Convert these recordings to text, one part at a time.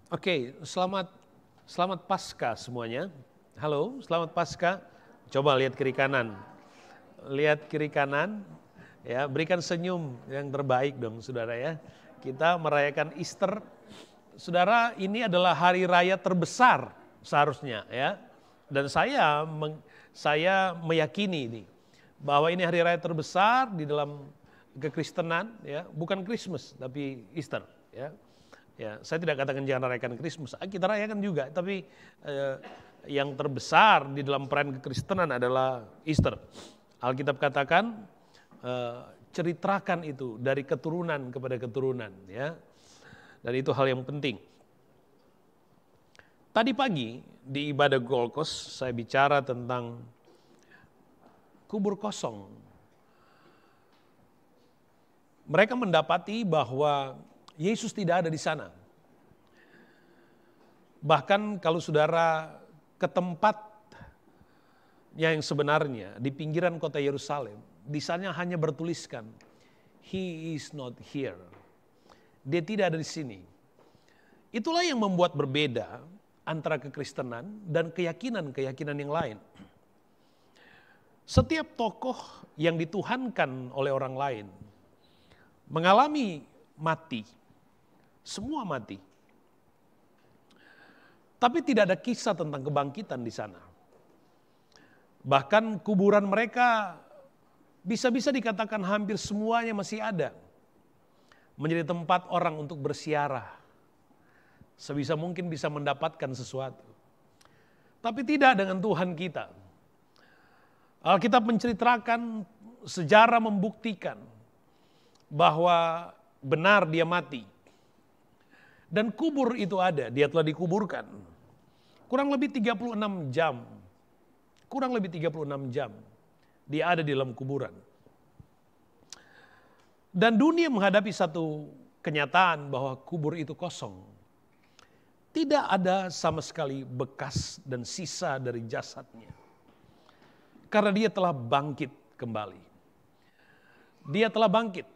Oke, selamat Paskah semuanya. Halo, selamat Paskah. Coba lihat kiri kanan. Lihat kiri kanan, ya, berikan senyum yang terbaik dong, Saudara ya. Kita merayakan Easter. Saudara, ini adalah hari raya terbesar seharusnya ya. Dan saya meyakini ini bahwa ini hari raya terbesar di dalam kekristenan ya, bukan Christmas tapi Easter ya. Ya, saya tidak katakan jangan rayakan Christmas, kita rayakan juga, tapi yang terbesar di dalam peran kekristenan adalah Easter. Alkitab katakan ceritakan itu dari keturunan kepada keturunan ya. Dan itu hal yang penting. Tadi pagi di ibadah Golkos saya bicara tentang kubur kosong. Mereka mendapati bahwa Yesus tidak ada di sana. Bahkan kalau saudara ke tempat yang sebenarnya di pinggiran kota Yerusalem, di sana hanya bertuliskan, He is not here. Dia tidak ada di sini. Itulah yang membuat berbeda antara kekristenan dan keyakinan-keyakinan yang lain. Setiap tokoh yang dituhankan oleh orang lain mengalami mati. Semua mati. Tapi tidak ada kisah tentang kebangkitan di sana. Bahkan kuburan mereka bisa-bisa dikatakan hampir semuanya masih ada. Menjadi tempat orang untuk bersiarah. Sebisa mungkin bisa mendapatkan sesuatu. Tapi tidak dengan Tuhan kita. Alkitab menceritakan, sejarah membuktikan bahwa benar dia mati. Dan kubur itu ada, dia telah dikuburkan. Kurang lebih 36 jam. Kurang lebih 36 jam. Dia ada di dalam kuburan. Dan dunia menghadapi satu kenyataan bahwa kubur itu kosong. Tidak ada sama sekali bekas dan sisa dari jasadnya. Karena dia telah bangkit kembali. Dia telah bangkit.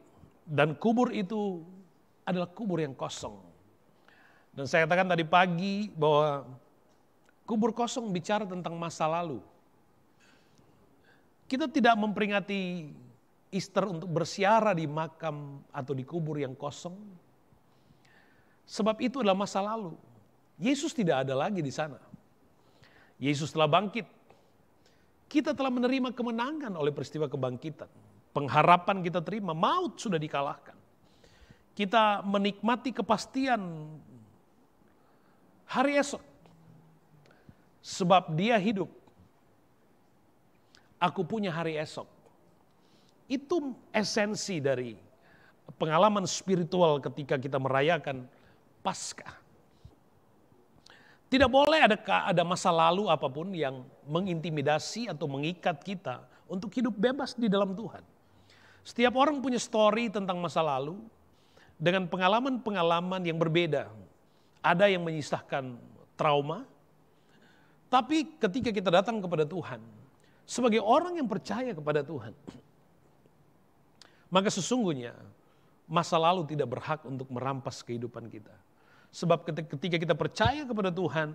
Dan kubur itu adalah kubur yang kosong. Dan saya katakan tadi pagi bahwa kubur kosong bicara tentang masa lalu. Kita tidak memperingati Easter untuk bersiarah di makam atau di kubur yang kosong. Sebab itu adalah masa lalu. Yesus tidak ada lagi di sana. Yesus telah bangkit. Kita telah menerima kemenangan oleh peristiwa kebangkitan. Pengharapan kita terima, maut sudah dikalahkan. Kita menikmati kepastian hari esok. Sebab dia hidup. Aku punya hari esok. Itu esensi dari pengalaman spiritual ketika kita merayakan Paskah. Tidak boleh ada masa lalu apapun yang mengintimidasi atau mengikat kita untuk hidup bebas di dalam Tuhan. Setiap orang punya story tentang masa lalu dengan pengalaman-pengalaman yang berbeda. Ada yang menyisahkan trauma, tapi ketika kita datang kepada Tuhan, sebagai orang yang percaya kepada Tuhan, maka sesungguhnya masa lalu tidak berhak untuk merampas kehidupan kita. Sebab ketika kita percaya kepada Tuhan,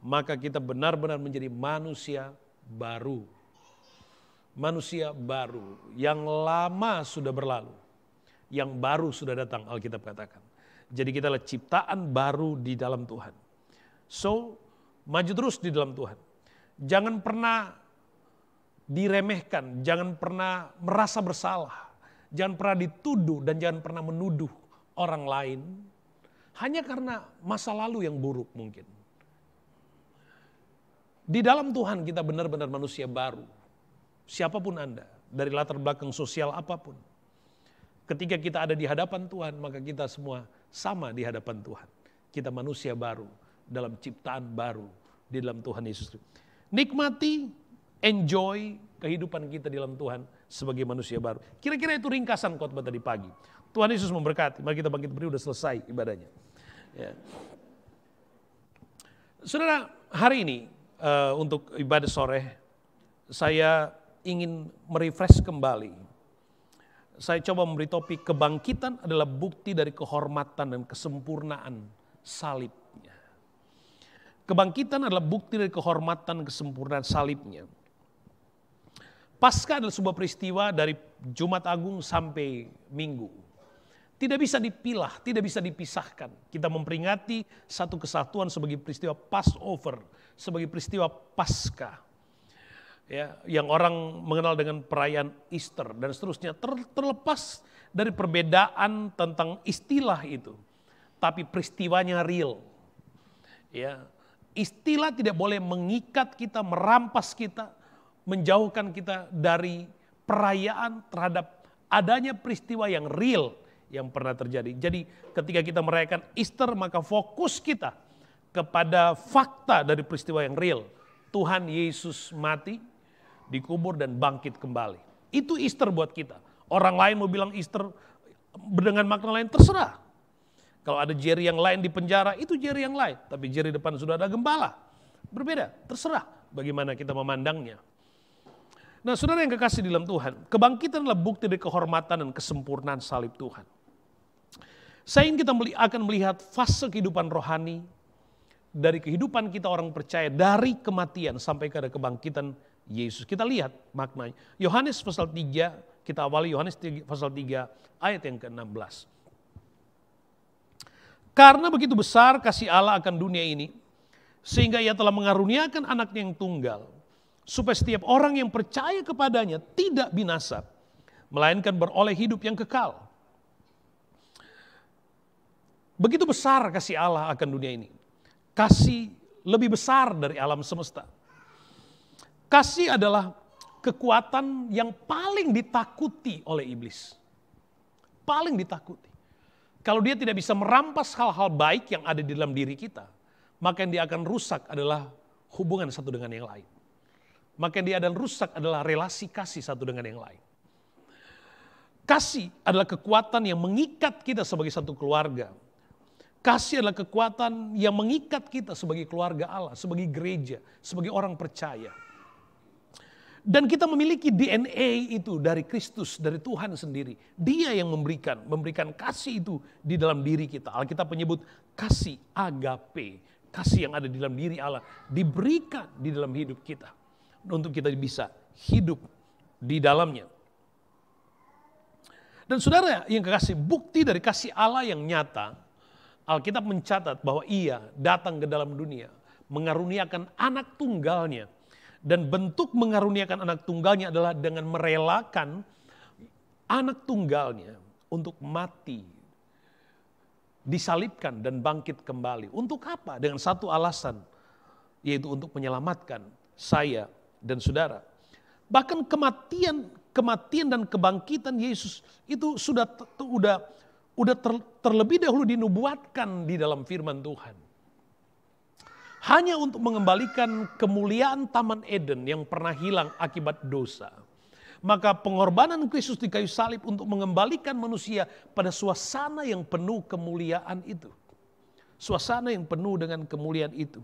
maka kita benar-benar menjadi manusia baru. Manusia baru, yang lama sudah berlalu, yang baru sudah datang, Alkitab katakan. Jadi kita adalah ciptaan baru di dalam Tuhan. So, maju terus di dalam Tuhan. Jangan pernah diremehkan, jangan pernah merasa bersalah, jangan pernah dituduh dan jangan pernah menuduh orang lain hanya karena masa lalu yang buruk mungkin. Di dalam Tuhan kita benar-benar manusia baru. Siapapun Anda, dari latar belakang sosial apapun. Ketika kita ada di hadapan Tuhan, maka kita semua sama di hadapan Tuhan. Kita manusia baru, dalam ciptaan baru, di dalam Tuhan Yesus. Nikmati, enjoy kehidupan kita di dalam Tuhan sebagai manusia baru. Kira-kira itu ringkasan khotbah tadi pagi. Tuhan Yesus memberkati. Mari kita bangkit berdiri, udah selesai ibadahnya. Ya. Saudara, hari ini untuk ibadah sore, saya ingin merefresh kembali. Saya coba memberi topik kebangkitan adalah bukti dari kehormatan dan kesempurnaan salibnya. Kebangkitan adalah bukti dari kehormatan kesempurnaan salibnya. Paskah adalah sebuah peristiwa dari Jumat Agung sampai Minggu. Tidak bisa dipilah, tidak bisa dipisahkan. Kita memperingati satu kesatuan sebagai peristiwa Passover, sebagai peristiwa Paskah. Ya, yang orang mengenal dengan perayaan Easter dan seterusnya, terlepas dari perbedaan tentang istilah itu. Tapi peristiwanya real. Ya, istilah tidak boleh mengikat kita, merampas kita, menjauhkan kita dari perayaan terhadap adanya peristiwa yang real yang pernah terjadi. Jadi ketika kita merayakan Easter, maka fokus kita kepada fakta dari peristiwa yang real. Tuhan Yesus mati, dikubur dan bangkit kembali. Itu Easter buat kita. Orang lain mau bilang Easter dengan makna lain, terserah. Kalau ada Jerry yang lain di penjara, itu Jerry yang lain. Tapi Jerry depan sudah ada gembala. Berbeda, terserah bagaimana kita memandangnya. Nah, saudara yang kekasih di dalam Tuhan, kebangkitan adalah bukti dari kehormatan dan kesempurnaan salib Tuhan. Saya ingin kita akan melihat fase kehidupan rohani, dari kehidupan kita orang percaya, dari kematian sampai ke kebangkitan Yesus. Kita lihat maknanya. Yohanes pasal 3, kita awali Yohanes pasal 3 ayat yang ke-16. Karena begitu besar kasih Allah akan dunia ini, sehingga ia telah mengaruniakan anaknya yang tunggal, supaya setiap orang yang percaya kepadanya tidak binasa, melainkan beroleh hidup yang kekal. Begitu besar kasih Allah akan dunia ini. Kasih lebih besar dari alam semesta. Kasih adalah kekuatan yang paling ditakuti oleh iblis. Paling ditakuti. Kalau dia tidak bisa merampas hal-hal baik yang ada di dalam diri kita, maka yang dia akan rusak adalah hubungan satu dengan yang lain. Maka yang dia akan rusak adalah relasi kasih satu dengan yang lain. Kasih adalah kekuatan yang mengikat kita sebagai satu keluarga. Kasih adalah kekuatan yang mengikat kita sebagai keluarga Allah, sebagai gereja, sebagai orang percaya. Dan kita memiliki DNA itu dari Kristus, dari Tuhan sendiri. Dia yang memberikan kasih itu di dalam diri kita. Alkitab menyebut kasih agape, kasih yang ada di dalam diri Allah, diberikan di dalam hidup kita. Untuk kita bisa hidup di dalamnya. Dan saudara yang kekasih, bukti dari kasih Allah yang nyata, Alkitab mencatat bahwa ia datang ke dalam dunia, mengaruniakan anak tunggalnya. Dan bentuk mengaruniakan anak tunggalnya adalah dengan merelakan anak tunggalnya untuk mati, disalibkan dan bangkit kembali. Untuk apa? Dengan satu alasan, yaitu untuk menyelamatkan saya dan saudara. Bahkan kematian dan kebangkitan Yesus itu sudah terlebih dahulu dinubuatkan di dalam firman Tuhan. Hanya untuk mengembalikan kemuliaan Taman Eden yang pernah hilang akibat dosa. Maka pengorbanan Kristus di kayu salib untuk mengembalikan manusia pada suasana yang penuh kemuliaan itu. Suasana yang penuh dengan kemuliaan itu.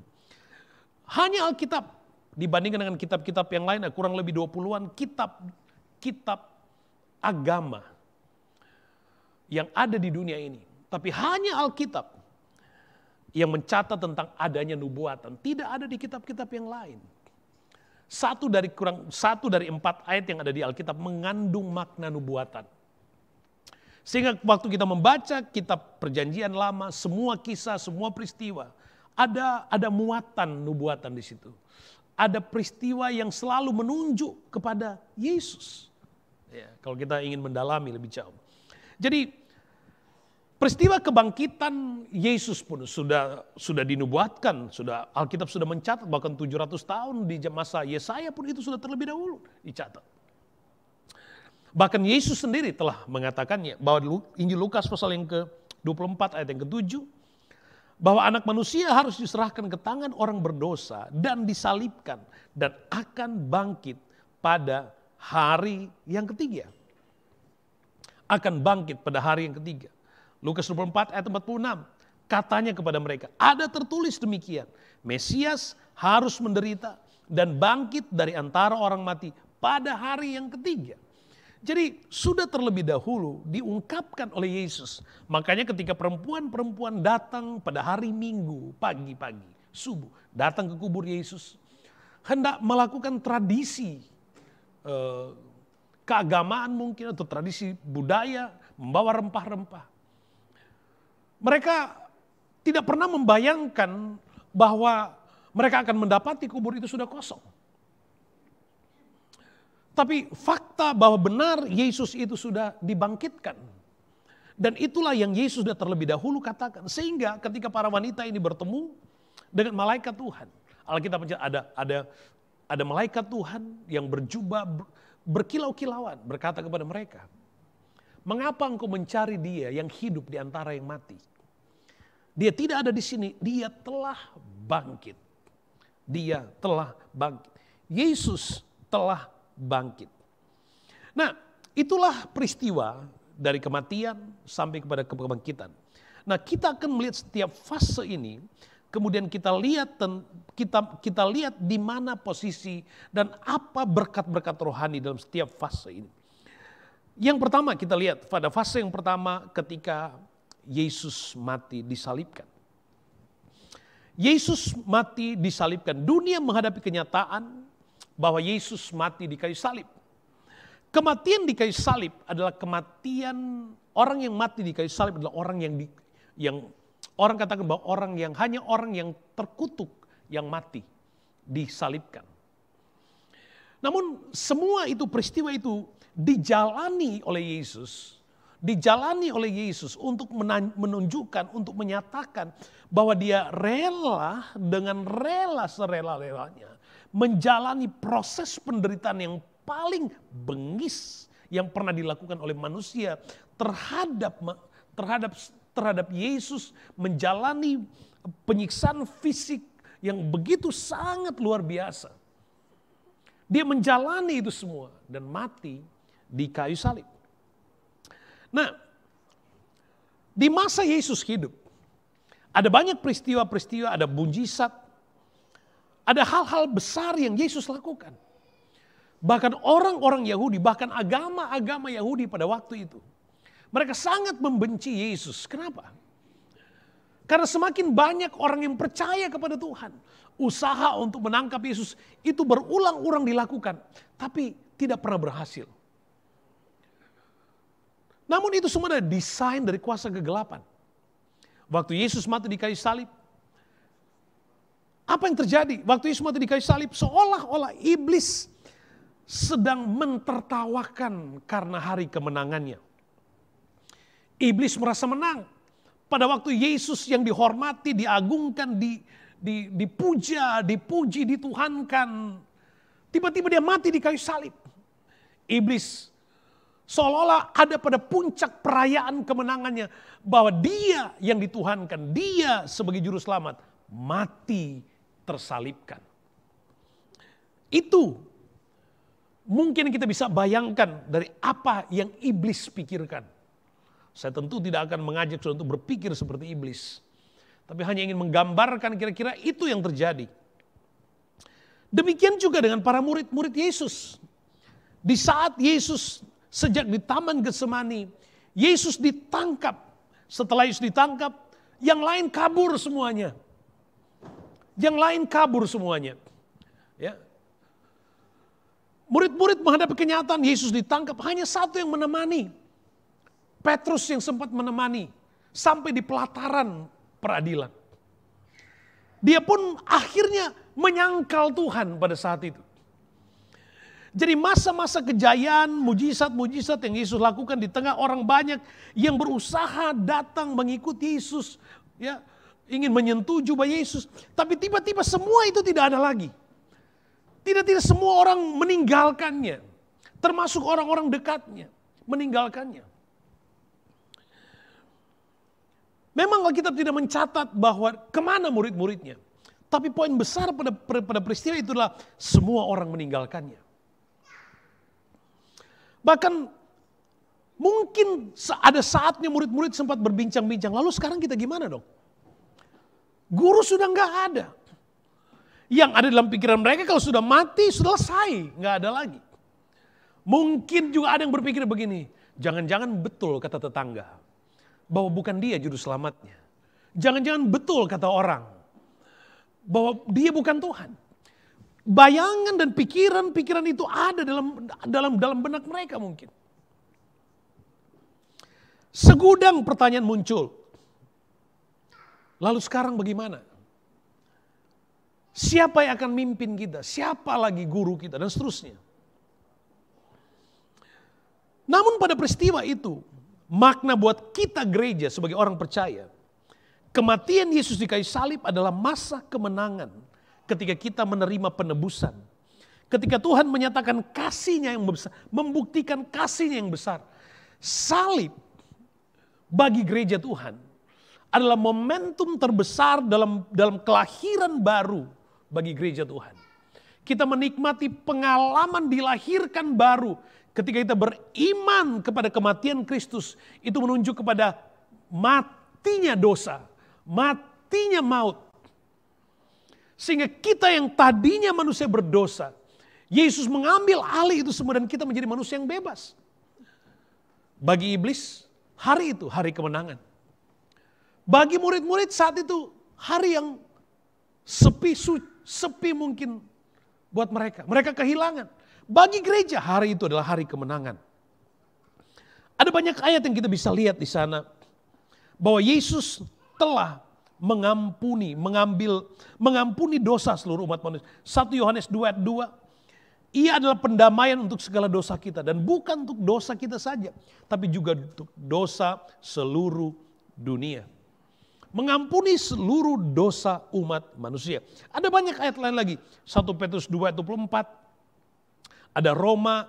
Hanya Alkitab dibandingkan dengan kitab-kitab yang lain, kurang lebih 20-an kitab agama yang ada di dunia ini. Tapi hanya Alkitab yang mencatat tentang adanya nubuatan. Tidak ada di kitab-kitab yang lain. Satu dari 4 ayat yang ada di Alkitab mengandung makna nubuatan. Sehingga waktu kita membaca kitab Perjanjian Lama, semua kisah, semua peristiwa, ada muatan nubuatan di situ. Ada peristiwa yang selalu menunjuk kepada Yesus. Ya, kalau kita ingin mendalami lebih jauh. Jadi peristiwa kebangkitan Yesus pun sudah dinubuatkan, Alkitab sudah mencatat, bahkan 700 tahun di masa Yesaya pun itu sudah terlebih dahulu dicatat. Bahkan Yesus sendiri telah mengatakannya, bahwa Injil Lukas pasal yang ke-24 ayat yang ke-7, bahwa anak manusia harus diserahkan ke tangan orang berdosa dan disalibkan dan akan bangkit pada hari yang ketiga. Akan bangkit pada hari yang ketiga. Lukas 24 ayat 46. Katanya kepada mereka, ada tertulis demikian. Mesias harus menderita dan bangkit dari antara orang mati pada hari yang ketiga. Jadi sudah terlebih dahulu diungkapkan oleh Yesus. Makanya ketika perempuan-perempuan datang pada hari Minggu, pagi-pagi, subuh, datang ke kubur Yesus, hendak melakukan tradisi keagamaan mungkin atau tradisi budaya, membawa rempah-rempah. Mereka tidak pernah membayangkan bahwa mereka akan mendapati kubur itu sudah kosong. Tapi fakta bahwa benar Yesus itu sudah dibangkitkan. Dan itulah yang Yesus sudah terlebih dahulu katakan. Sehingga ketika para wanita ini bertemu dengan malaikat Tuhan. Alkitab ada malaikat Tuhan yang berjubah berkilau-kilauan berkata kepada mereka, mengapa engkau mencari dia yang hidup di antara yang mati? Dia tidak ada di sini, dia telah bangkit. Dia telah bangkit. Yesus telah bangkit. Nah, itulah peristiwa dari kematian sampai kepada kebangkitan. Nah, kita akan melihat setiap fase ini, kemudian kita lihat di mana posisi dan apa berkat-berkat rohani dalam setiap fase ini. Yang pertama kita lihat pada fase yang pertama ketika Yesus mati disalibkan. Yesus mati disalibkan. Dunia menghadapi kenyataan bahwa Yesus mati di kayu salib. Kematian di kayu salib adalah kematian orang yang mati di kayu salib adalah orang yang orang katakan bahwa hanya orang yang terkutuk yang mati disalibkan. Namun semua itu peristiwa itu dijalani oleh Yesus untuk menunjukkan, untuk menyatakan bahwa dia rela dengan serela-relanya menjalani proses penderitaan yang paling bengis yang pernah dilakukan oleh manusia terhadap Yesus, menjalani penyiksaan fisik yang begitu sangat luar biasa. Dia menjalani itu semua dan mati di kayu salib. Nah, di masa Yesus hidup, ada banyak peristiwa-peristiwa, ada mujizat, ada hal-hal besar yang Yesus lakukan. Bahkan orang-orang Yahudi, bahkan agama-agama Yahudi pada waktu itu, mereka sangat membenci Yesus. Kenapa? Karena semakin banyak orang yang percaya kepada Tuhan, usaha untuk menangkap Yesus itu berulang-ulang dilakukan, tapi tidak pernah berhasil. Namun itu semua adalah desain dari kuasa kegelapan. Waktu Yesus mati di kayu salib, apa yang terjadi? Waktu Yesus mati di kayu salib, seolah-olah iblis sedang mentertawakan karena hari kemenangannya. Iblis merasa menang. Pada waktu Yesus yang dihormati, diagungkan, dipuja, dipuji, dituhankan. Tiba-tiba dia mati di kayu salib. Iblis seolah-olah ada pada puncak perayaan kemenangannya. Bahwa dia yang dituhankan, dia sebagai juru selamat, mati tersalibkan. Itu mungkin kita bisa bayangkan dari apa yang iblis pikirkan. Saya tentu tidak akan mengajak saudara untuk berpikir seperti iblis. Tapi hanya ingin menggambarkan kira-kira itu yang terjadi. Demikian juga dengan para murid-murid Yesus. Di saat Yesus sejak di Taman Getsemani, Yesus ditangkap. Setelah Yesus ditangkap, yang lain kabur semuanya. Yang lain kabur semuanya. Ya. Murid-murid menghadapi kenyataan Yesus ditangkap, hanya satu yang menemani. Petrus yang sempat menemani sampai di pelataran peradilan. Dia pun akhirnya menyangkal Tuhan pada saat itu. Jadi masa-masa kejayaan, mujizat-mujizat yang Yesus lakukan di tengah orang banyak yang berusaha datang mengikuti Yesus, ya, ingin menyentuh jubah Yesus, tapi tiba-tiba semua itu tidak ada lagi. Tidak semua orang meninggalkannya, termasuk orang-orang dekatnya meninggalkannya. Memang Alkitab tidak mencatat bahwa kemana murid-muridnya. Tapi poin besar pada peristiwa itu adalah semua orang meninggalkannya. Bahkan mungkin ada saatnya murid-murid sempat berbincang-bincang. Lalu sekarang kita gimana dong? Guru sudah nggak ada. Yang ada dalam pikiran mereka kalau sudah mati selesai, nggak ada lagi. Mungkin juga ada yang berpikir begini, jangan-jangan betul kata tetangga, bahwa bukan dia juru selamatnya. Jangan-jangan betul kata orang, bahwa dia bukan Tuhan. Bayangan dan pikiran-pikiran itu ada dalam benak mereka mungkin. Segudang pertanyaan muncul. Lalu sekarang bagaimana? Siapa yang akan mimpin kita? Siapa lagi guru kita? Dan seterusnya. Namun pada peristiwa itu, makna buat kita gereja sebagai orang percaya, kematian Yesus di kayu salib adalah masa kemenangan ketika kita menerima penebusan. Ketika Tuhan menyatakan kasih-Nya yang besar, membuktikan kasih-Nya yang besar. Salib bagi gereja Tuhan adalah momentum terbesar dalam kelahiran baru bagi gereja Tuhan. Kita menikmati pengalaman dilahirkan baru ketika kita beriman kepada kematian Kristus. Itu menunjuk kepada matinya dosa, matinya maut. Sehingga kita yang tadinya manusia berdosa, Yesus mengambil alih itu semua dan kita menjadi manusia yang bebas. Bagi iblis, hari itu hari kemenangan. Bagi murid-murid saat itu hari yang sepi mungkin buat mereka. Mereka kehilangan. Bagi gereja hari itu adalah hari kemenangan. Ada banyak ayat yang kita bisa lihat di sana bahwa Yesus telah mengampuni dosa seluruh umat manusia. 1 Yohanes 2 ayat 2, Ia adalah pendamaian untuk segala dosa kita. Dan bukan untuk dosa kita saja, tapi juga untuk dosa seluruh dunia. Mengampuni seluruh dosa umat manusia. Ada banyak ayat lain lagi. 1 Petrus 2 ayat 24, ada Roma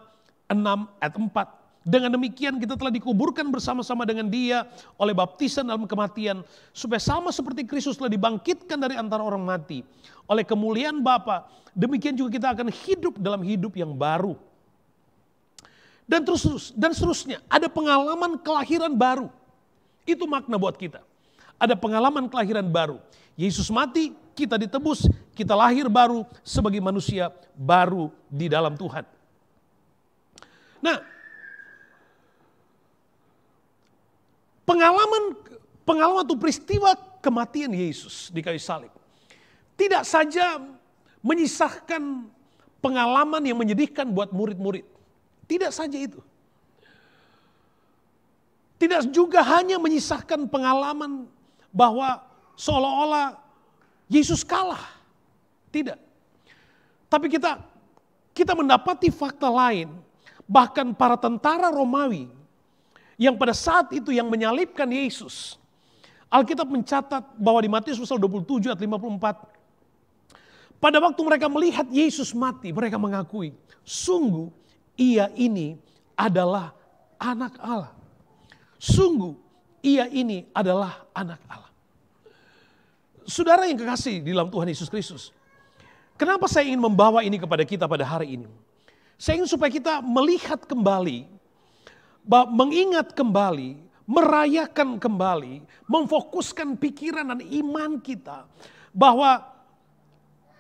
6 ayat 4. Dengan demikian kita telah dikuburkan bersama-sama dengan Dia oleh baptisan dalam kematian, supaya sama seperti Kristus telah dibangkitkan dari antara orang mati oleh kemuliaan Bapa, demikian juga kita akan hidup dalam hidup yang baru. Dan seterusnya, ada pengalaman kelahiran baru. Itu makna buat kita. Ada pengalaman kelahiran baru. Yesus mati, kita ditebus, kita lahir baru sebagai manusia baru di dalam Tuhan. Nah, pengalaman atau peristiwa kematian Yesus di kayu salib tidak saja menyisahkan pengalaman yang menyedihkan buat murid-murid. Tidak saja itu. Tidak juga hanya menyisahkan pengalaman bahwa seolah-olah Yesus kalah. Tidak. Tapi kita mendapati fakta lain. Bahkan para tentara Romawi yang pada saat itu yang menyalibkan Yesus. Alkitab mencatat bahwa di Matius pasal 27 ayat 54. Pada waktu mereka melihat Yesus mati, mereka mengakui, sungguh Ia ini adalah anak Allah. Sungguh Ia ini adalah anak Allah. Saudara yang kekasih di dalam Tuhan Yesus Kristus. Kenapa saya ingin membawa ini kepada kita pada hari ini? Saya ingin supaya kita melihat kembali, mengingat kembali, merayakan kembali, memfokuskan pikiran dan iman kita bahwa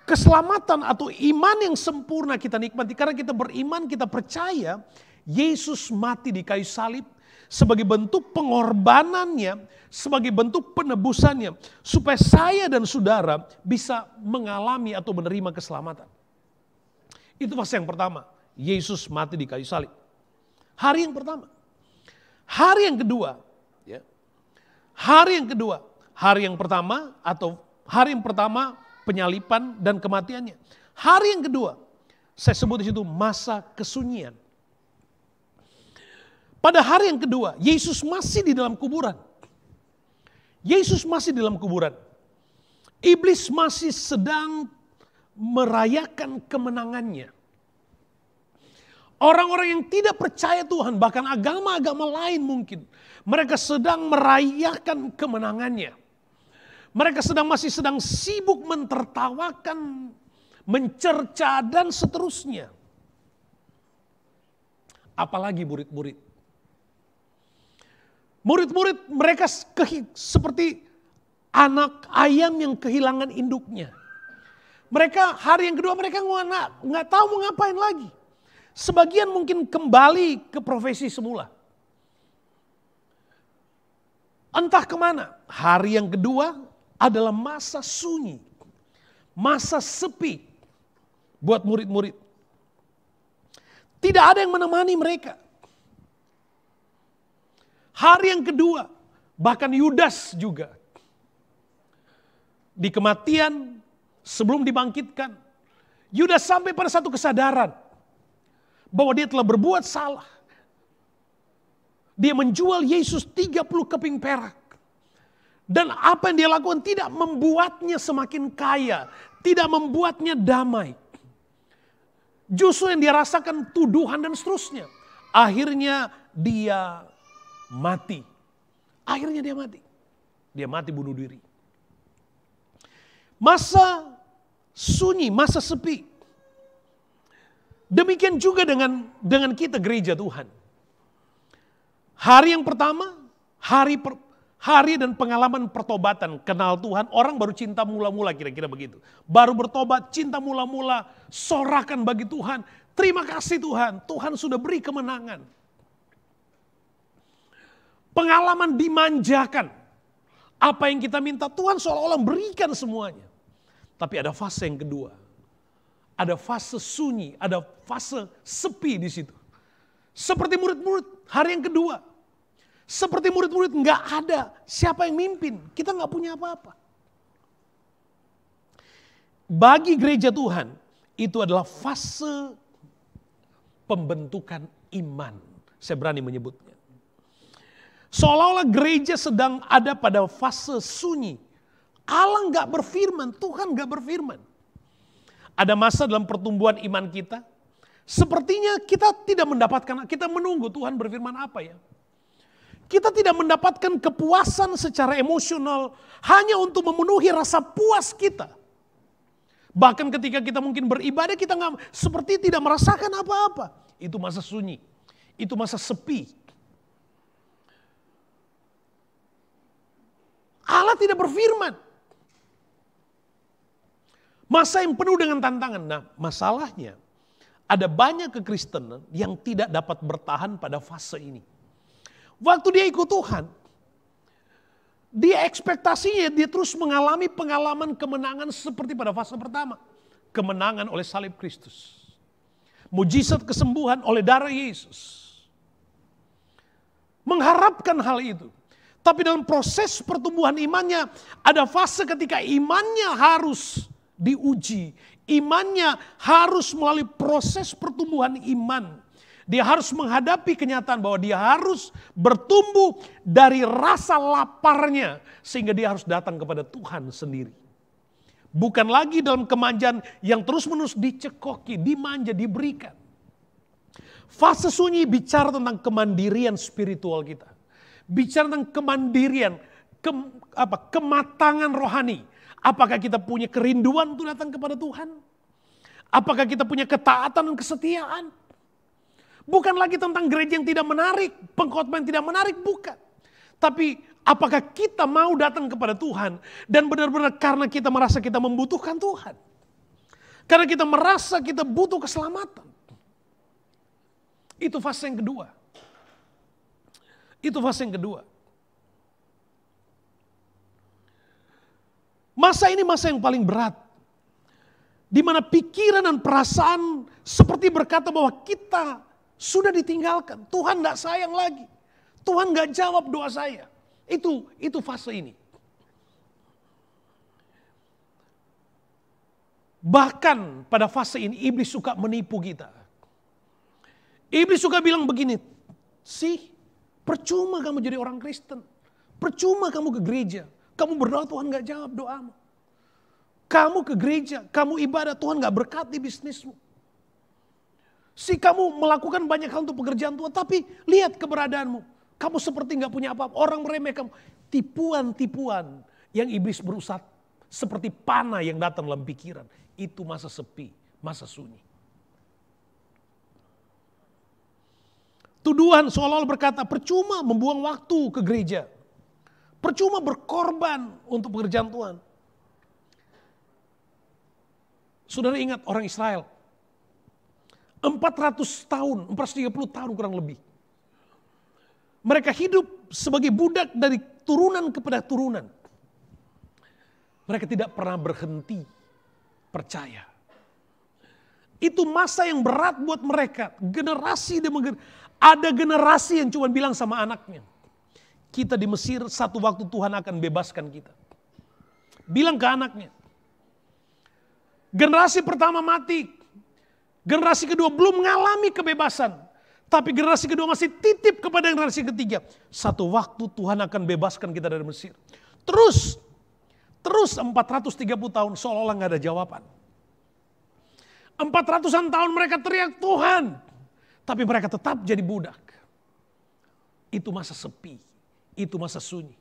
keselamatan atau iman yang sempurna kita nikmati karena kita beriman, kita percaya Yesus mati di kayu salib sebagai bentuk pengorbanannya, sebagai bentuk penebusannya supaya saya dan saudara bisa mengalami atau menerima keselamatan. Itu fase yang pertama, Yesus mati di kayu salib. Hari yang pertama. Hari yang kedua, ya. Hari yang pertama atau hari yang pertama penyalipan dan kematiannya. Hari yang kedua, saya sebut di situ masa kesunyian. Pada hari yang kedua, Yesus masih di dalam kuburan. Yesus masih di dalam kuburan. Iblis masih sedang merayakan kemenangannya. Orang-orang yang tidak percaya Tuhan, bahkan agama-agama lain mungkin, mereka sedang merayakan kemenangannya. Mereka masih sedang sibuk mentertawakan, mencerca dan seterusnya. Apalagi murid-murid. Murid-murid mereka seperti anak ayam yang kehilangan induknya. Mereka hari yang kedua mereka nggak tahu mau ngapain lagi. Sebagian mungkin kembali ke profesi semula. Entah kemana. Hari yang kedua adalah masa sunyi. Masa sepi buat murid-murid. Tidak ada yang menemani mereka. Hari yang kedua, bahkan Yudas juga. Di kematian, sebelum dibangkitkan, Yudas sampai pada satu kesadaran bahwa dia telah berbuat salah. Dia menjual Yesus 30 keping perak. Dan apa yang dia lakukan tidak membuatnya semakin kaya, tidak membuatnya damai. Justru yang dia rasakan tuduhan dan seterusnya. Akhirnya dia mati. Akhirnya dia mati. Dia mati bunuh diri. Masa sunyi, masa sepi. Demikian juga dengan kita gereja Tuhan. Hari yang pertama, hari dan pengalaman pertobatan, kenal Tuhan, orang baru cinta mula-mula kira-kira begitu. Baru bertobat, cinta mula-mula, sorakan bagi Tuhan. Terima kasih Tuhan, Tuhan sudah beri kemenangan. Pengalaman dimanjakan. Apa yang kita minta Tuhan seolah-olah berikan semuanya. Tapi ada fase yang kedua. Ada fase sunyi, ada fase sepi di situ. Seperti murid-murid hari yang kedua. Seperti murid-murid nggak ada siapa yang mimpin. Kita nggak punya apa-apa. Bagi gereja Tuhan itu adalah fase pembentukan iman. Saya berani menyebutnya. Seolah-olah gereja sedang ada pada fase sunyi. Allah nggak berfirman, Tuhan nggak berfirman. Ada masa dalam pertumbuhan iman kita. Sepertinya kita tidak mendapatkan, kita menunggu Tuhan berfirman apa ya. Kita tidak mendapatkan kepuasan secara emosional hanya untuk memenuhi rasa puas kita. Bahkan ketika kita mungkin beribadah kita seperti tidak merasakan apa-apa. Itu masa sunyi, itu masa sepi. Allah tidak berfirman. Masa yang penuh dengan tantangan. Nah, masalahnya ada banyak kekristenan yang tidak dapat bertahan pada fase ini. Waktu dia ikut Tuhan, dia ekspektasinya dia terus mengalami pengalaman kemenangan seperti pada fase pertama. Kemenangan oleh salib Kristus. Mujizat kesembuhan oleh darah Yesus. Mengharapkan hal itu. Tapi dalam proses pertumbuhan imannya, ada fase ketika imannya harus diuji. Imannya harus melalui proses pertumbuhan iman. Dia harus menghadapi kenyataan bahwa dia harus bertumbuh dari rasa laparnya. Sehingga dia harus datang kepada Tuhan sendiri. Bukan lagi dalam kemanjaan yang terus-menerus dicekoki, dimanja, diberikan. Fase sunyi bicara tentang kemandirian spiritual kita. Bicara tentang kemandirian, kematangan rohani. Apakah kita punya kerinduan untuk datang kepada Tuhan? Apakah kita punya ketaatan dan kesetiaan? Bukan lagi tentang gereja yang tidak menarik, pengkhotbah yang tidak menarik, bukan. Tapi apakah kita mau datang kepada Tuhan dan benar-benar karena kita merasa kita membutuhkan Tuhan. Karena kita merasa kita butuh keselamatan. Itu fase yang kedua. Itu fase yang kedua. Masa ini masa yang paling berat. Di mana pikiran dan perasaan seperti berkata bahwa kita sudah ditinggalkan. Tuhan gak sayang lagi. Tuhan gak jawab doa saya. Itu fase ini. Bahkan pada fase ini iblis suka menipu kita. Iblis suka bilang begini, percuma kamu jadi orang Kristen. Percuma kamu ke gereja. Kamu berdoa Tuhan gak jawab doamu. Kamu ke gereja, kamu ibadah Tuhan gak berkati bisnismu. Kamu melakukan banyak hal untuk pekerjaan Tuhan. Tapi lihat keberadaanmu. Kamu seperti gak punya apa-apa. Orang meremeh kamu. Tipuan-tipuan yang iblis berusaha seperti panah yang datang dalam pikiran. Itu masa sepi, masa sunyi. Tuduhan seolah-olah berkata percuma membuang waktu ke gereja. Percuma berkorban untuk pekerjaan Tuhan. Saudara ingat orang Israel. 400 tahun, 430 tahun kurang lebih. Mereka hidup sebagai budak dari turunan kepada turunan. Mereka tidak pernah berhenti percaya. Itu masa yang berat buat mereka. Generasi demi generasi. Ada generasi yang cuma bilang sama anaknya, kita di Mesir satu waktu Tuhan akan bebaskan kita. Bilang ke anaknya. Generasi pertama mati. Generasi kedua belum mengalami kebebasan. Tapi generasi kedua masih titip kepada generasi ketiga. Satu waktu Tuhan akan bebaskan kita dari Mesir. Terus 430 tahun seolah-olah gak ada jawaban. 400-an tahun mereka teriak Tuhan. Tapi mereka tetap jadi budak. Itu masa sepi. Itu masa sunyi.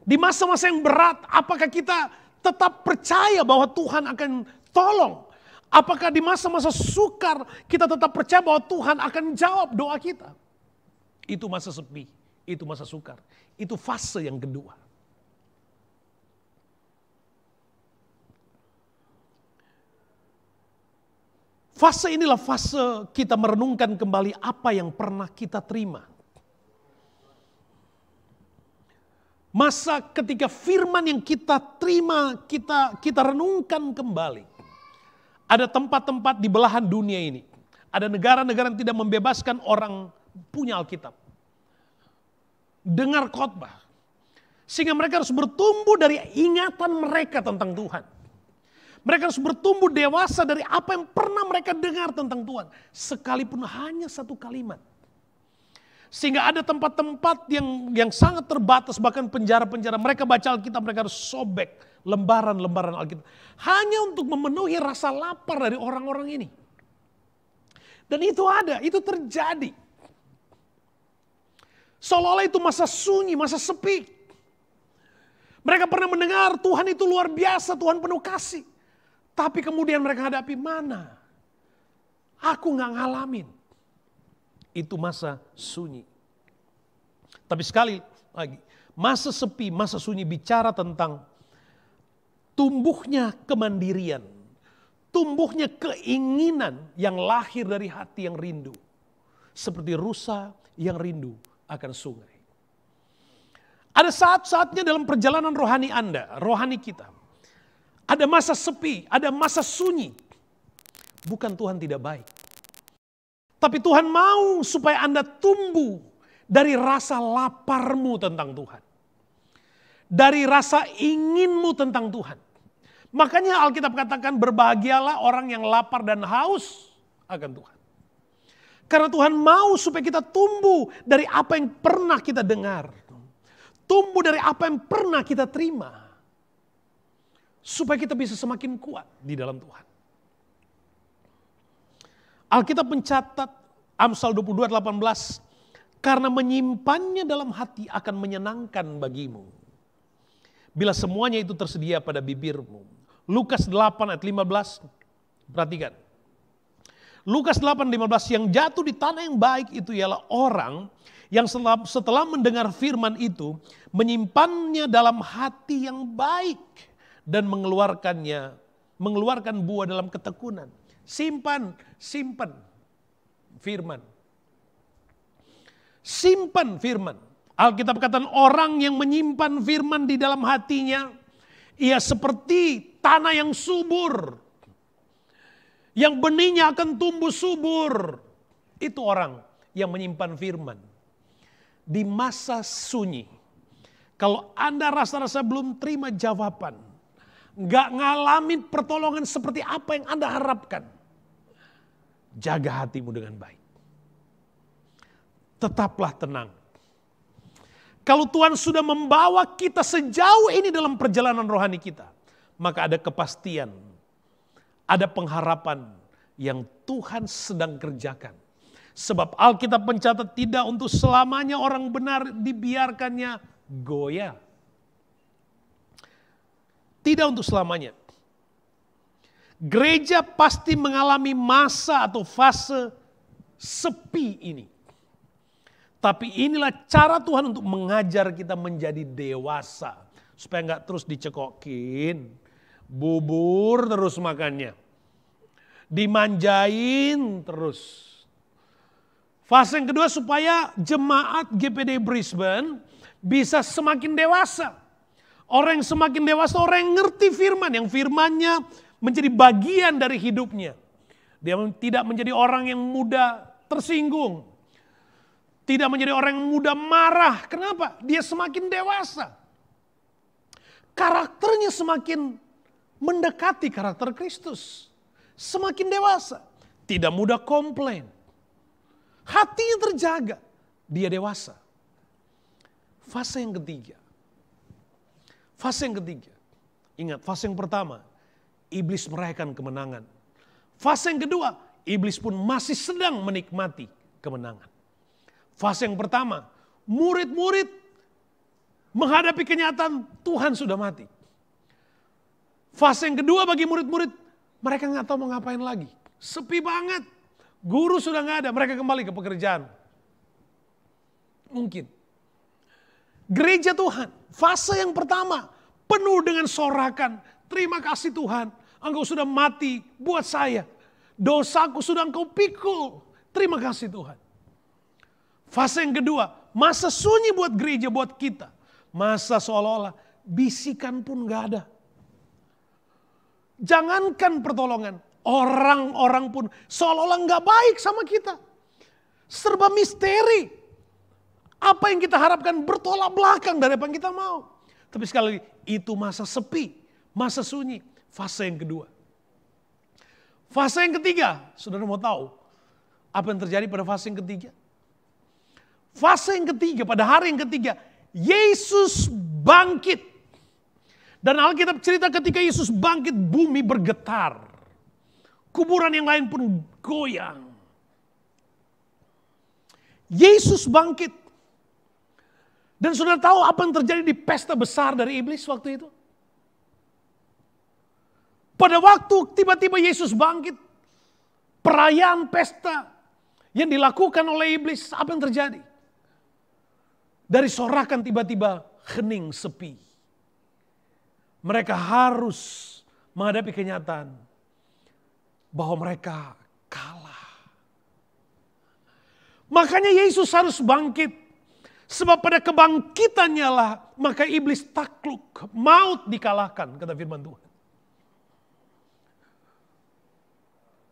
Di masa-masa yang berat, apakah kita tetap percaya bahwa Tuhan akan tolong? Apakah di masa-masa sukar kita tetap percaya bahwa Tuhan akan jawab doa kita? Itu masa sepi, itu masa sukar. Itu fase yang kedua. Fase inilah fase kita merenungkan kembali apa yang pernah kita terima. Masa ketika firman yang kita terima, kita renungkan kembali. Ada tempat-tempat di belahan dunia ini. Ada negara-negara yang tidak membebaskan orang punya Alkitab. Dengar khotbah. Sehingga mereka harus bertumbuh dari ingatan mereka tentang Tuhan. Mereka harus bertumbuh dewasa dari apa yang pernah mereka dengar tentang Tuhan. Sekalipun hanya satu kalimat. Sehingga ada tempat-tempat yang sangat terbatas, bahkan penjara-penjara. Mereka baca Alkitab, mereka harus sobek lembaran-lembaran Alkitab. Hanya untuk memenuhi rasa lapar dari orang-orang ini. Dan itu ada, itu terjadi. Seolah-olah itu masa sunyi, masa sepi. Mereka pernah mendengar Tuhan itu luar biasa, Tuhan penuh kasih. Tapi kemudian mereka hadapi mana? Aku gak ngalamin. Itu masa sunyi. Tapi sekali lagi, masa sepi, masa sunyi bicara tentang tumbuhnya kemandirian. Tumbuhnya keinginan yang lahir dari hati yang rindu. Seperti rusa yang rindu akan sungai. Ada saat-saatnya dalam perjalanan rohani Anda, rohani kita. Ada masa sepi, ada masa sunyi. Bukan Tuhan tidak baik. Tapi Tuhan mau supaya Anda tumbuh dari rasa laparmu tentang Tuhan. Dari rasa inginmu tentang Tuhan. Makanya Alkitab katakan berbahagialah orang yang lapar dan haus akan Tuhan. Karena Tuhan mau supaya kita tumbuh dari apa yang pernah kita dengar. Tumbuh dari apa yang pernah kita terima. Supaya kita bisa semakin kuat di dalam Tuhan. Alkitab mencatat Amsal 22:18, karena menyimpannya dalam hati akan menyenangkan bagimu. Bila semuanya itu tersedia pada bibirmu. Lukas 8 ayat 15, perhatikan. Lukas 8:15, yang jatuh di tanah yang baik itu ialah orang yang setelah mendengar firman itu menyimpannya dalam hati yang baik. Dan mengeluarkan buah dalam ketekunan. Simpan firman. Simpan firman. Alkitab katakan orang yang menyimpan firman di dalam hatinya, ia seperti tanah yang subur. Yang benihnya akan tumbuh subur. Itu orang yang menyimpan firman. Di masa sunyi. Kalau Anda rasa-rasa belum terima jawaban. Gak ngalamin pertolongan seperti apa yang Anda harapkan. Jaga hatimu dengan baik. Tetaplah tenang. Kalau Tuhan sudah membawa kita sejauh ini dalam perjalanan rohani kita. Maka ada kepastian. Ada pengharapan yang Tuhan sedang kerjakan. Sebab Alkitab mencatat tidak untuk selamanya orang benar dibiarkannya goyah. Tidak untuk selamanya. Gereja pasti mengalami masa atau fase sepi ini. Tapi inilah cara Tuhan untuk mengajar kita menjadi dewasa. Supaya nggak terus dicekokin. Bubur terus makannya. Dimanjain terus. Fase yang kedua supaya jemaat GPD Brisbane bisa semakin dewasa. Orang yang semakin dewasa, orang yang ngerti firman, yang firmannya menjadi bagian dari hidupnya. Dia tidak menjadi orang yang mudah tersinggung. Tidak menjadi orang yang mudah marah. Kenapa? Dia semakin dewasa. Karakternya semakin mendekati karakter Kristus. Semakin dewasa. Tidak mudah komplain. Hatinya terjaga. Dia dewasa. Fase yang ketiga. Fase yang ketiga. Ingat, fase yang pertama, iblis merayakan kemenangan. Fase yang kedua, iblis pun masih sedang menikmati kemenangan. Fase yang pertama, murid-murid menghadapi kenyataan Tuhan sudah mati. Fase yang kedua bagi murid-murid, mereka nggak tahu mau ngapain lagi. Sepi banget. Guru sudah nggak ada, mereka kembali ke pekerjaan. Mungkin. Gereja Tuhan, fase yang pertama, penuh dengan sorakan. Terima kasih Tuhan, Engkau sudah mati buat saya. Dosaku sudah Engkau pikul. Terima kasih Tuhan. Fase yang kedua, masa sunyi buat gereja, buat kita. Masa seolah-olah bisikan pun gak ada. Jangankan pertolongan, orang-orang pun seolah-olah gak baik sama kita. Serba misteri. Apa yang kita harapkan bertolak belakang dari apa yang kita mau. Tapi sekali lagi, itu masa sepi, masa sunyi. Fase yang kedua. Fase yang ketiga, saudara mau tahu apa yang terjadi pada fase yang ketiga? Fase yang ketiga, pada hari yang ketiga, Yesus bangkit. Dan Alkitab cerita ketika Yesus bangkit, bumi bergetar. Kuburan yang lain pun goyang. Yesus bangkit. Dan saudara tahu apa yang terjadi di pesta besar dari iblis waktu itu? Pada waktu tiba-tiba Yesus bangkit, perayaan pesta yang dilakukan oleh iblis, apa yang terjadi? Dari sorakan tiba-tiba hening sepi. Mereka harus menghadapi kenyataan bahwa mereka kalah. Makanya Yesus harus bangkit. Sebab pada kebangkitannya lah maka iblis takluk, maut dikalahkan, kata firman Tuhan.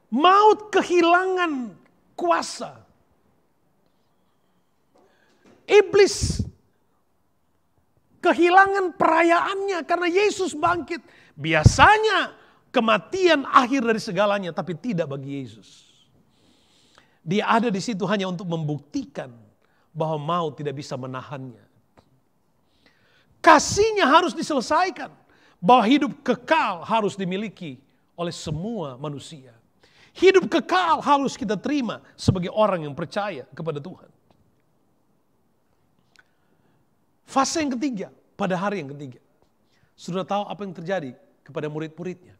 Maut kehilangan kuasa. Iblis kehilangan perayaannya karena Yesus bangkit. Biasanya kematian akhir dari segalanya, tapi tidak bagi Yesus. Dia ada di situ hanya untuk membuktikan bahwa maut tidak bisa menahannya. Kasihnya harus diselesaikan. Bahwa hidup kekal harus dimiliki oleh semua manusia. Hidup kekal harus kita terima sebagai orang yang percaya kepada Tuhan. Fase yang ketiga, pada hari yang ketiga. Sudah tahu apa yang terjadi kepada murid-muridnya.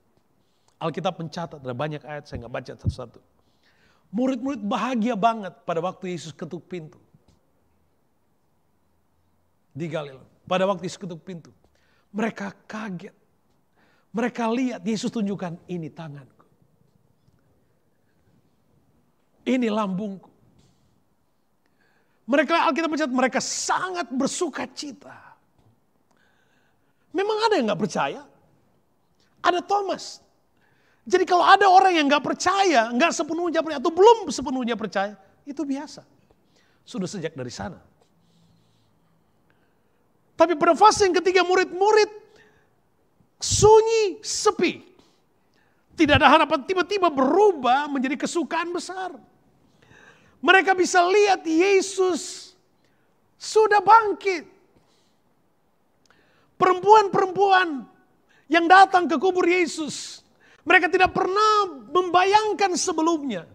Alkitab mencatat, ada banyak ayat, saya nggak baca satu-satu. Murid-murid bahagia banget pada waktu Yesus ketuk pintu. Di Galilea, pada waktu Yesus ketuk pintu, mereka kaget. Mereka lihat Yesus tunjukkan, ini tanganku. Ini lambungku. Mereka, Alkitab mencatat, mereka sangat bersuka cita. Memang ada yang gak percaya? Ada Thomas. Jadi kalau ada orang yang gak percaya, gak sepenuhnya percaya, atau belum sepenuhnya percaya, itu biasa. Sudah sejak dari sana. Tapi pada fase yang ketiga, murid-murid sunyi, sepi. Tidak ada harapan, tiba-tiba berubah menjadi kesukaan besar. Mereka bisa lihat Yesus sudah bangkit. Perempuan-perempuan yang datang ke kubur Yesus, mereka tidak pernah membayangkan sebelumnya.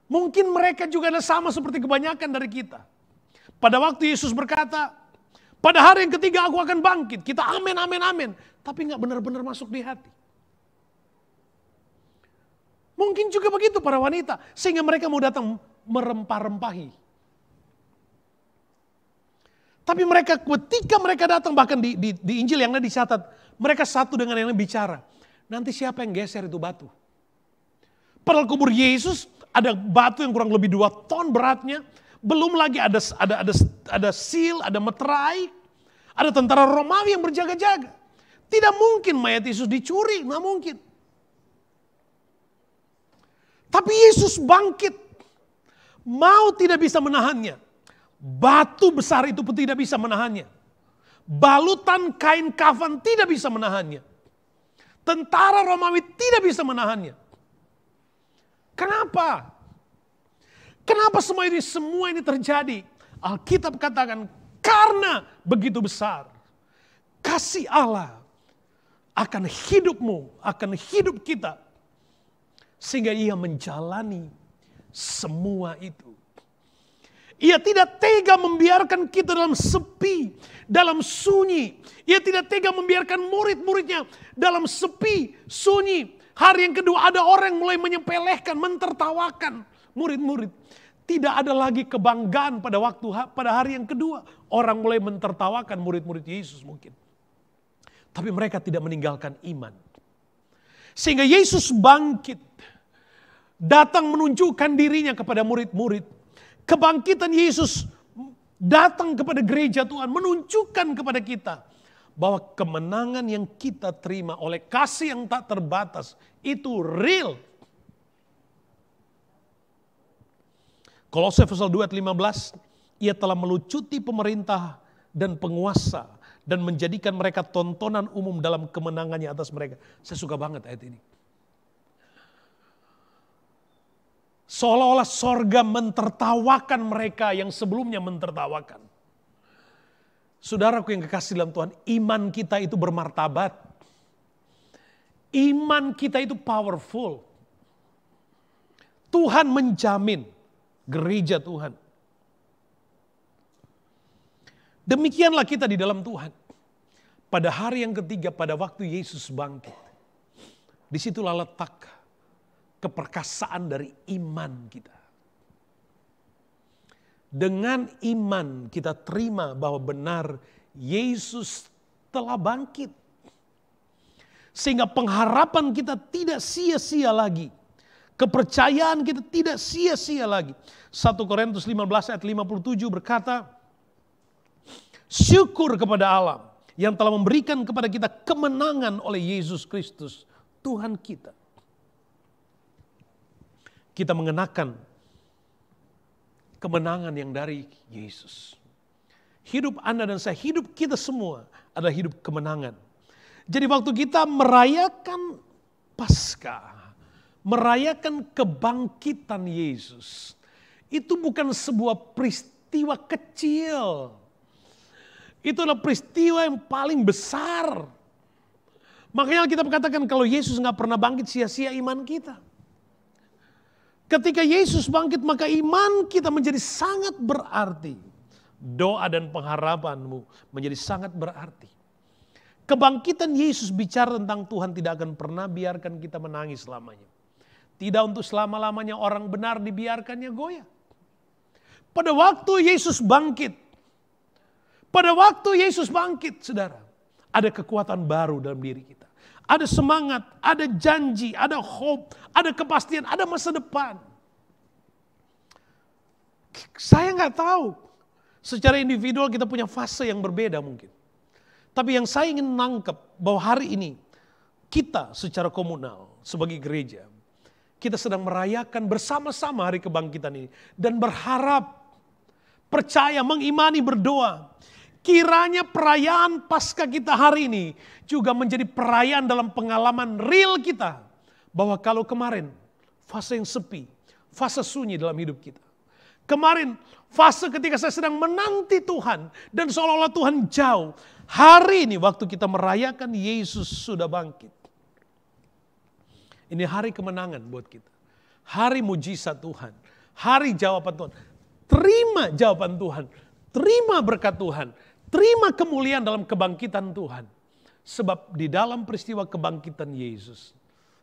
Mungkin mereka juga ada sama seperti kebanyakan dari kita. Pada waktu Yesus berkata, pada hari yang ketiga aku akan bangkit. Kita amin, amin, amin. Tapi gak benar-benar masuk di hati. Mungkin juga begitu para wanita. Sehingga mereka mau datang merempah-rempahi. Tapi mereka ketika mereka datang bahkan di Injil yang lain dicatat. Mereka satu dengan yang lain bicara. nanti siapa yang geser itu batu? Padahal kubur Yesus ada batu yang kurang lebih 2 ton beratnya. Belum lagi ada sil, ada meterai, ada tentara Romawi yang berjaga-jaga. Tidak mungkin mayat Yesus dicuri, nggak mungkin. Tapi Yesus bangkit, maut tidak bisa menahannya. Batu besar itu pun tidak bisa menahannya. Balutan kain kafan tidak bisa menahannya. Tentara Romawi tidak bisa menahannya. Kenapa? Kenapa semua ini terjadi? Alkitab katakan karena begitu besar kasih Allah akan hidupmu, akan hidup kita. Sehingga ia menjalani semua itu. Ia tidak tega membiarkan kita dalam sepi, dalam sunyi. Ia tidak tega membiarkan murid-muridnya dalam sepi, sunyi. Hari yang kedua ada orang yang mulai menyepelehkan, mentertawakan murid-murid. Tidak ada lagi kebanggaan pada hari yang kedua. Orang mulai mentertawakan murid-murid Yesus mungkin. Tapi mereka tidak meninggalkan iman. Sehingga Yesus bangkit. Datang menunjukkan dirinya kepada murid-murid. Kebangkitan Yesus datang kepada gereja Tuhan, menunjukkan kepada kita bahwa kemenangan yang kita terima oleh kasih yang tak terbatas itu real. Kolose pasal 2 ayat 15, ia telah melucuti pemerintah dan penguasa dan menjadikan mereka tontonan umum dalam kemenangannya atas mereka. Saya suka banget ayat ini. Seolah-olah sorga mentertawakan mereka yang sebelumnya mentertawakan. Saudaraku yang kekasih dalam Tuhan, iman kita itu bermartabat. Iman kita itu powerful. Tuhan menjamin gereja Tuhan. Demikianlah kita di dalam Tuhan. Pada hari yang ketiga, pada waktu Yesus bangkit. Disitulah letak keperkasaan dari iman kita. Dengan iman kita terima bahwa benar Yesus telah bangkit. Sehingga pengharapan kita tidak sia-sia lagi. Kepercayaan kita tidak sia-sia lagi. 1 Korintus 15 ayat 57 berkata, syukur kepada Allah yang telah memberikan kepada kita kemenangan oleh Yesus Kristus, Tuhan kita. Kita mengenakan kemenangan yang dari Yesus. Hidup Anda dan saya, hidup kita semua adalah hidup kemenangan. Jadi waktu kita merayakan Paskah, merayakan kebangkitan Yesus, itu bukan sebuah peristiwa kecil. Itu adalah peristiwa yang paling besar. Makanya kita katakan kalau Yesus nggak pernah bangkit, sia-sia iman kita. Ketika Yesus bangkit, maka iman kita menjadi sangat berarti. Doa dan pengharapanmu menjadi sangat berarti. Kebangkitan Yesus bicara tentang Tuhan tidak akan pernah biarkan kita menangis selamanya. Tidak untuk selama-lamanya orang benar dibiarkannya goyah. Pada waktu Yesus bangkit, saudara, ada kekuatan baru dalam diri kita. Ada semangat, ada janji, ada hope, ada kepastian, ada masa depan. Saya nggak tahu. Secara individual kita punya fase yang berbeda mungkin. Tapi yang saya ingin nangkep bahwa hari ini kita secara komunal sebagai gereja, kita sedang merayakan bersama-sama hari kebangkitan ini. Dan berharap, percaya, mengimani, berdoa. Kiranya perayaan Paskah kita hari ini juga menjadi perayaan dalam pengalaman real kita. Bahwa kalau kemarin fase yang sepi, fase sunyi dalam hidup kita. Kemarin fase ketika saya sedang menanti Tuhan dan seolah-olah Tuhan jauh. Hari ini waktu kita merayakan Yesus sudah bangkit. Ini hari kemenangan buat kita. Hari mujizat Tuhan. Hari jawaban Tuhan. Terima jawaban Tuhan. Terima berkat Tuhan. Terima kemuliaan dalam kebangkitan Tuhan. Sebab di dalam peristiwa kebangkitan Yesus,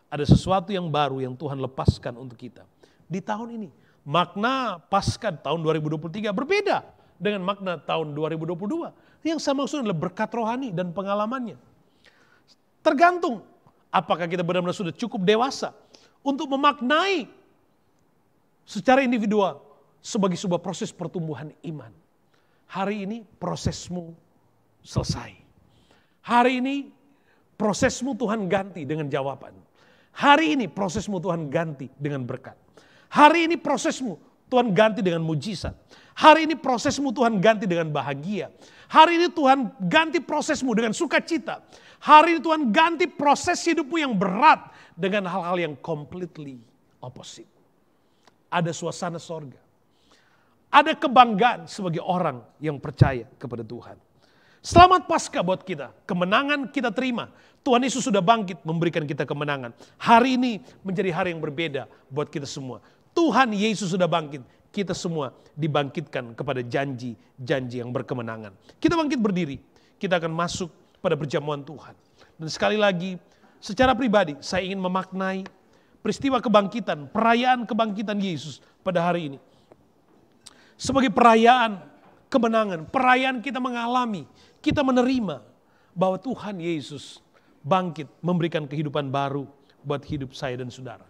ada sesuatu yang baru yang Tuhan lepaskan untuk kita. Di tahun ini, makna Paskah tahun 2023 berbeda dengan makna tahun 2022. Yang saya maksud adalah berkat rohani dan pengalamannya. Tergantung Apakah kita benar-benar sudah cukup dewasa untuk memaknai secara individual sebagai sebuah proses pertumbuhan iman. Hari ini prosesmu selesai. Hari ini prosesmu Tuhan ganti dengan jawaban. Hari ini prosesmu Tuhan ganti dengan berkat. Hari ini prosesmu Tuhan ganti dengan mujizat. Hari ini prosesmu Tuhan ganti dengan bahagia. Hari ini Tuhan ganti prosesmu dengan sukacita. Hari ini Tuhan ganti proses hidupmu yang berat dengan hal-hal yang completely opposite. Ada suasana sorga. Ada kebanggaan sebagai orang yang percaya kepada Tuhan. Selamat Paskah buat kita. Kemenangan kita terima. Tuhan Yesus sudah bangkit memberikan kita kemenangan. Hari ini menjadi hari yang berbeda buat kita semua. Tuhan Yesus sudah bangkit. Kita semua dibangkitkan kepada janji-janji yang berkemenangan. Kita bangkit berdiri. Kita akan masuk pada perjamuan Tuhan. Dan sekali lagi, secara pribadi saya ingin memaknai peristiwa kebangkitan, perayaan kebangkitan Yesus pada hari ini. Sebagai perayaan kemenangan, perayaan kita mengalami, kita menerima bahwa Tuhan Yesus bangkit memberikan kehidupan baru buat hidup saya dan saudara.